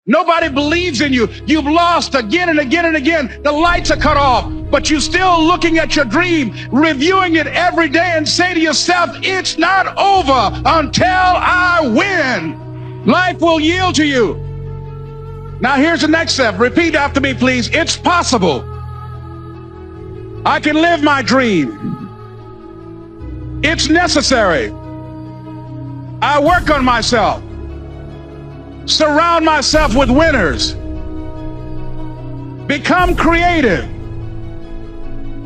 Nobody believes in you. You've lost again and again and again. The lights are cut off, but you're still looking at your dream, reviewing it every day, and say to yourself, it's not over until I win. Life will yield to you. Now here's the next step. Repeat after me, please. It's possible. I can live my dream. It's necessary. I work on myself. Surround myself with winners. Become creative.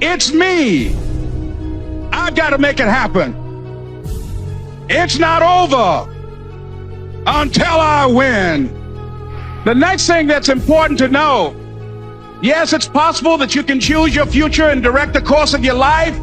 It's me. I've got to make it happen. It's not over until I win. The next thing that's important to know, yes, it's possible that you can choose your future and direct the course of your life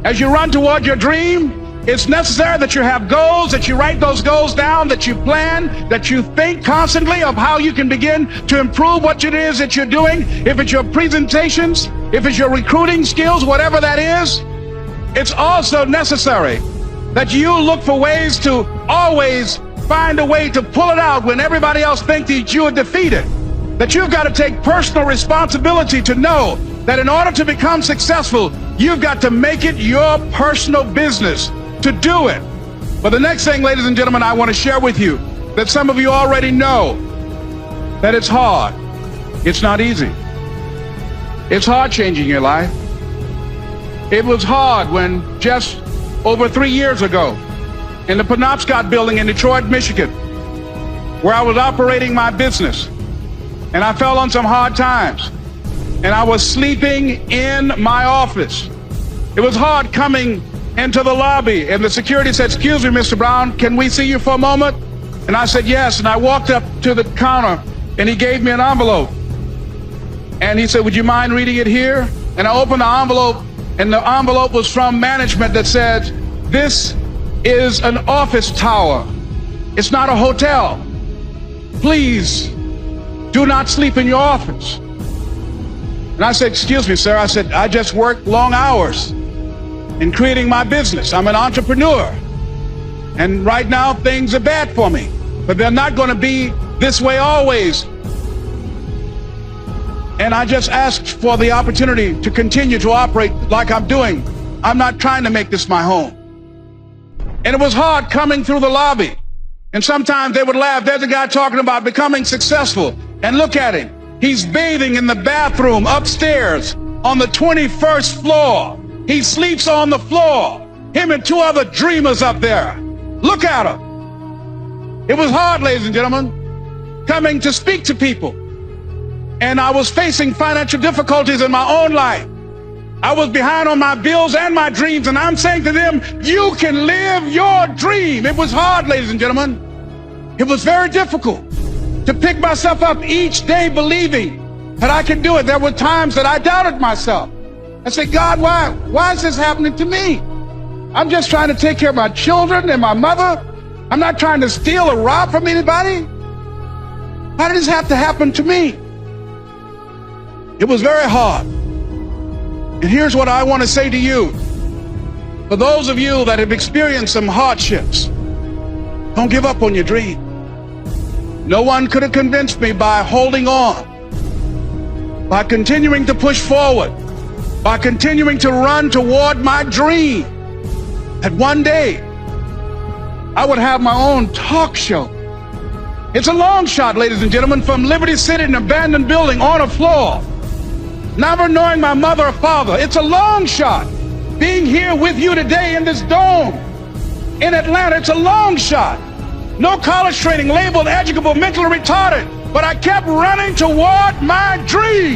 as you run toward your dream. It's necessary that you have goals, that you write those goals down, that you plan, that you think constantly of how you can begin to improve what it is that you're doing. If it's your presentations, if it's your recruiting skills, whatever that is, it's also necessary that you look for ways to always find a way to pull it out when everybody else thinks that you are defeated. That you've got to take personal responsibility to know that in order to become successful, you've got to make it your personal business to do it. But the next thing, ladies and gentlemen, I want to share with you that some of you already know that it's hard. It's not easy. It's hard changing your life. It was hard when just over 3 years ago in the Penobscot building in Detroit, Michigan, where I was operating my business, and I fell on some hard times, and I was sleeping in my office. It was hard coming into the lobby, and the security said, "Excuse me, Mr. Brown, can we see you for a moment?" And I said, "Yes." And I walked up to the counter, and he gave me an envelope. And he said, "Would you mind reading it here?" And I opened the envelope, and the envelope was from management that said, "This is an office tower. It's not a hotel. Please do not sleep in your office." And I said, "Excuse me, sir." I said, "I just work long hours in creating my business. I'm an entrepreneur. And right now things are bad for me, but they're not going to be this way always. And I just asked for the opportunity to continue to operate like I'm doing. I'm not trying to make this my home." And it was hard coming through the lobby. And sometimes they would laugh. There's a guy talking about becoming successful. And look at him. He's bathing in the bathroom upstairs on the 21st floor. He sleeps on the floor. Him and 2 other dreamers up there. Look at him. It was hard, ladies and gentlemen, coming to speak to people. And I was facing financial difficulties in my own life. I was behind on my bills and my dreams, and I'm saying to them, you can live your dream. It was hard, ladies and gentlemen. It was very difficult to pick myself up each day believing that I could do it. There were times that I doubted myself. I said, "God, why is this happening to me? I'm just trying to take care of my children and my mother. I'm not trying to steal or rob from anybody. Why did this have to happen to me?" It was very hard. And here's what I want to say to you. For those of you that have experienced some hardships, don't give up on your dream. No one could have convinced me by holding on, by continuing to push forward, by continuing to run toward my dream, that one day I would have my own talk show. It's a long shot, ladies and gentlemen, from Liberty City, an abandoned building on a floor, never knowing my mother or father. It's a long shot. Being here with you today in this dome in Atlanta, it's a long shot. No college training, labeled educable, mentally retarded, but I kept running toward my dream.